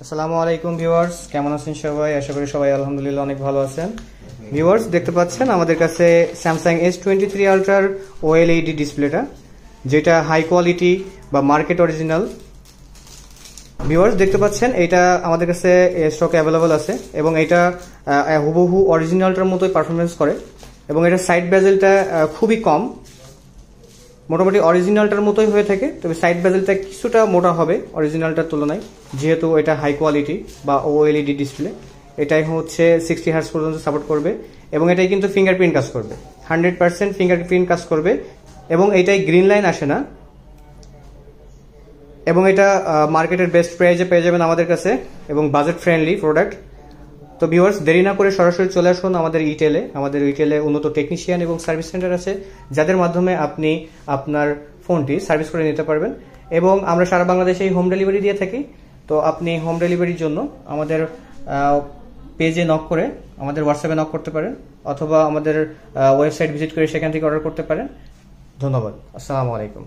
আসসালামু আলাইকুম ভিউয়ার্স, কেমন আছেন সবাই? আশা করি সবাই আলহামদুলিল্লাহ অনেক ভালো আছেন। ভিউয়ার্স, দেখতে পাচ্ছেন আমাদের কাছে স্যামসাং S23 আলট্রার OLED ডিসপ্লেটা, যেটা হাই কোয়ালিটি বা মার্কেট অরিজিনাল। ভিউয়ার্স, দেখতে পাচ্ছেন এটা আমাদের কাছে স্টকে অ্যাভেলেবল আছে এবং এটা হুবহু অরিজিনালটার মতোই পারফরমেন্স করে এবং এটা সাইড বেজেলটা খুবই কম, মোটামুটি অরিজিনালটার মতোই হয়ে থাকে, তবে সাইড বেজেলটা কিছুটা মোটা হবে অরিজিনালটার তুলনায়, যেহেতু এটা হাই কোয়ালিটি বা OLED ডিসপ্লে। এটাই হচ্ছে 60 হার্টজ পর্যন্ত সাপোর্ট করবে এবং এটাই কিন্তু ফিঙ্গারপ্রিন্ট কাজ করবে, 100% ফিঙ্গারপ্রিন্ট কাজ করবে এবং এটাই গ্রিন লাইন আসে না এবং এটা মার্কেটের বেস্ট প্রাইজে পেয়ে যাবেন আমাদের কাছে এবং বাজেট ফ্রেন্ডলি প্রোডাক্ট। তো ভিউয়ার্স, দেরি না করে সরাসরি চলে আসুন আমাদের রিটেলে উন্নত টেকনিশিয়ান এবং সার্ভিস সেন্টার আছে, যাদের মাধ্যমে আপনি আপনার ফোনটি সার্ভিস করে নিতে পারবেন এবং আমরা সারা বাংলাদেশেই হোম ডেলিভারি দিয়ে থাকি। তো আপনি হোম ডেলিভারির জন্য আমাদের পেজে নক করে, আমাদের হোয়াটসঅ্যাপে নক করতে পারেন অথবা আমাদের ওয়েবসাইট ভিজিট করে সেখান থেকে অর্ডার করতে পারেন। ধন্যবাদ। আসসালামু আলাইকুম।